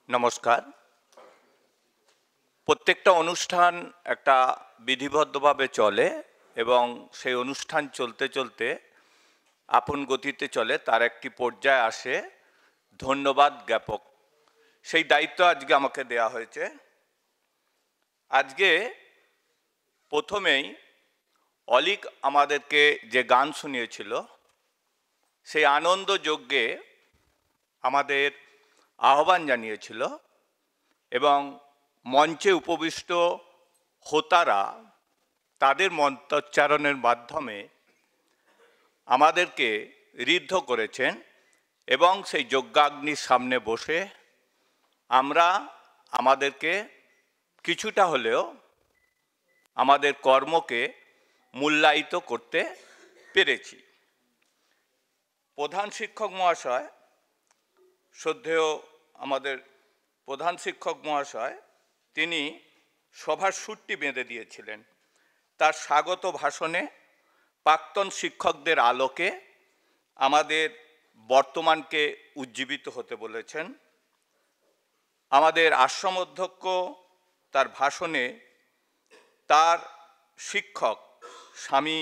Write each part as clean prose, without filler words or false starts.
নমস্কার। প্রত্যেকটা অনুষ্ঠান একটা বিধিবদ্ধভাবে চলে এবং সেই অনুষ্ঠান চলতে চলতে আপন গতিতে চলে, তার একটি পর্যায়ে আসে ধন্যবাদ জ্ঞাপক। সেই দায়িত্ব আজকে আমাকে দেয়া হয়েছে। আজকে প্রথমেই অলিক আমাদেরকে যে গান শুনিয়েছিল, সেই আনন্দ যজ্ঞে আমাদের আহ্বান জানিয়েছিল এবং মঞ্চে উপবিষ্ট হোতারা তাদের মন্ত্রোচ্চারণের মাধ্যমে আমাদেরকে ঋদ্ধ করেছেন এবং সেই যজ্ঞাগ্নির সামনে বসে আমরা আমাদেরকে কিছুটা হলেও আমাদের কর্মকে মূল্যায়িত করতে পেরেছি। প্রধান শিক্ষক মহাশয়, শ্রদ্ধেয় আমাদের প্রধান শিক্ষক মহাশয়, তিনি সভার সুরটি বেঁধে দিয়েছিলেন। তার স্বাগত ভাষণে প্রাক্তন শিক্ষকদের আলোকে আমাদের বর্তমানকে উজ্জীবিত হতে বলেছেন। আমাদের আশ্রম অধ্যক্ষ তার ভাষণে তার শিক্ষক স্বামী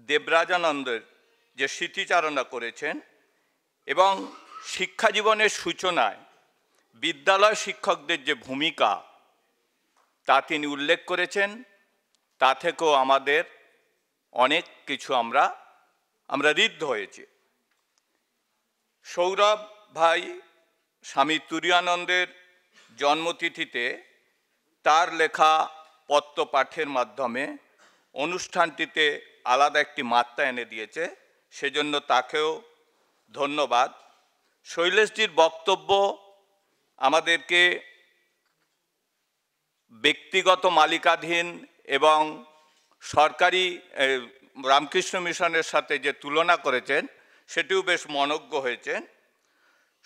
দেবরাজানন্দের যে স্মৃতিচারণা করেছেন এবং শিক্ষা জীবনের সূচনায় বিদ্যালয় শিক্ষকদের যে ভূমিকা তা তিনি উল্লেখ করেছেন, তা থেকেও আমাদের অনেক কিছু আমরা ঋদ্ধ হয়েছি। সৌরভ ভাই স্বামী তুরীয়ানন্দের জন্মতিথিতে তার লেখা পত্র পাঠের মাধ্যমে অনুষ্ঠানটিতে আলাদা একটি মাত্রা এনে দিয়েছে, সেজন্য তাকেও ধন্যবাদ। শৈলেশজির বক্তব্য আমাদেরকে ব্যক্তিগত মালিকাধীন এবং সরকারি রামকৃষ্ণ মিশনের সাথে যে তুলনা করেছেন সেটিও বেশ মনোজ্ঞ হয়েছে।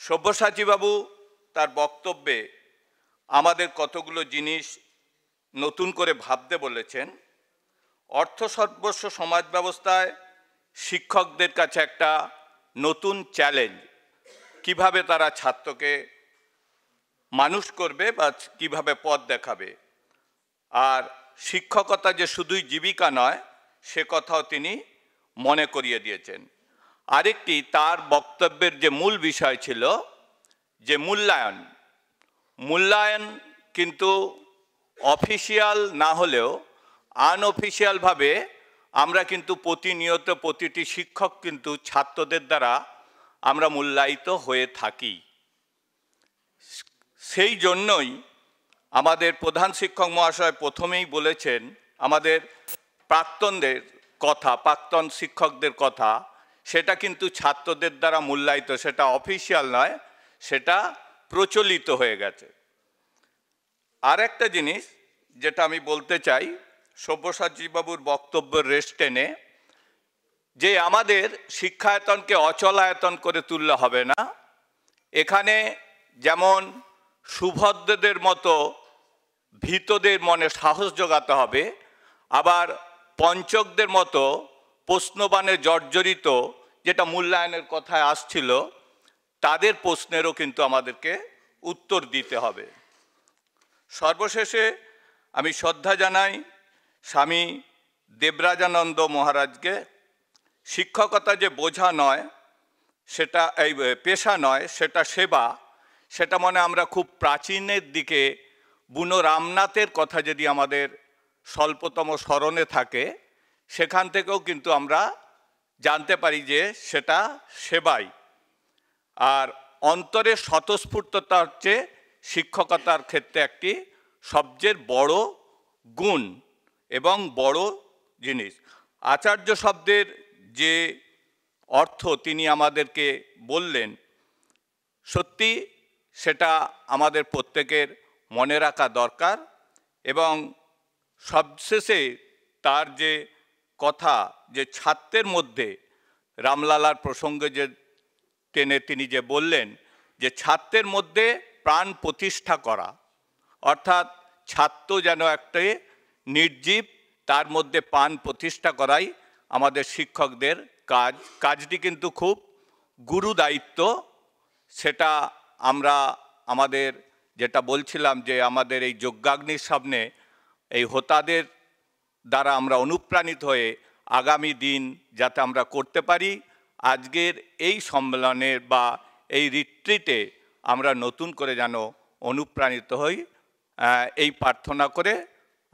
সব্যসাচীবাবু তার বক্তব্যে আমাদের কতগুলো জিনিস নতুন করে ভাবতে বলেছেন। অর্থ সর্বস্ব সমাজ ব্যবস্থায় শিক্ষকদের কাছে একটা নতুন চ্যালেঞ্জ, কিভাবে তারা ছাত্রকে মানুষ করবে বা কিভাবে পথ দেখাবে। আর শিক্ষকতা যে শুধুই জীবিকা নয় সে কথাও তিনি মনে করিয়ে দিয়েছেন। আরেকটি তার বক্তব্যের যে মূল বিষয় ছিল যে মূল্যায়ন কিন্তু অফিসিয়াল না হলেও আনঅফিসিয়ালভাবে আমরা কিন্তু প্রতিনিয়ত প্রতিটি শিক্ষক কিন্তু ছাত্রদের দ্বারা আমরা মূল্যায়িত হয়ে থাকি। সেই জন্যই আমাদের প্রধান শিক্ষক মহাশয় প্রথমেই বলেছেন আমাদের প্রাক্তনদের কথা, প্রাক্তন শিক্ষকদের কথা, সেটা কিন্তু ছাত্রদের দ্বারা মূল্যায়িত, সেটা অফিসিয়াল নয়, সেটা প্রচলিত হয়ে গেছে। আর একটা জিনিস যেটা আমি বলতে চাই, সব্যসাচীবাবুর বক্তব্যের রেশ টেনে, যে আমাদের শিক্ষায়তনকে অচলায়তন করে তুললে হবে না। এখানে যেমন সুভদ্রদের মতো ভীতদের মনে সাহস জোগাতে হবে, আবার পঞ্চকদের মতো প্রশ্নবাণে জর্জরিত, যেটা মূল্যায়নের কথায় আসছিল, তাদের প্রশ্নেরও কিন্তু আমাদেরকে উত্তর দিতে হবে। সর্বশেষে আমি শ্রদ্ধা জানাই স্বামী দেবরাজানন্দ মহারাজকে। শিক্ষকতা যে বোঝা নয়, সেটা এই পেশা নয়, সেটা সেবা, সেটা মনে আমরা খুব প্রাচীনের দিকে বুনো রামনাথের কথা যদি আমাদের স্বল্পতম স্মরণে থাকে, সেখান থেকেও কিন্তু আমরা জানতে পারি যে সেটা সেবাই। আর অন্তরের স্বতঃস্ফূর্ততা হচ্ছে শিক্ষকতার ক্ষেত্রে একটি সবচেয়ে বড় গুণ এবং বড় জিনিস। আচার্য শব্দের যে অর্থ তিনি আমাদেরকে বললেন, সত্যি সেটা আমাদের প্রত্যেকের মনে রাখা দরকার। এবং সবশেষে তার যে কথা, যে ছাত্রের মধ্যে রামলালার প্রসঙ্গে যে টেনে তিনি যে বললেন যে ছাত্রের মধ্যে প্রাণ প্রতিষ্ঠা করা, অর্থাৎ ছাত্র যেন একটা নির্জীব, তার মধ্যে প্রাণ প্রতিষ্ঠা করাই আমাদের শিক্ষকদের কাজটি কিন্তু খুব গুরু দায়িত্ব। সেটা আমরা আমাদের যেটা বলছিলাম যে আমাদের এই যজ্ঞাগ্নির সামনে এই হোতাদের দ্বারা আমরা অনুপ্রাণিত হয়ে আগামী দিন যাতে আমরা করতে পারি, আজকের এই সম্মেলনের বা এই রিট্রিটে আমরা নতুন করে যেন অনুপ্রাণিত হই, এই প্রার্থনা করে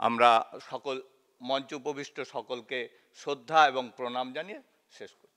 আমরা সকল মঞ্চ উপবিষ্ট সকলকে শ্রদ্ধা এবং প্রণাম জানিয়ে শেষ করি।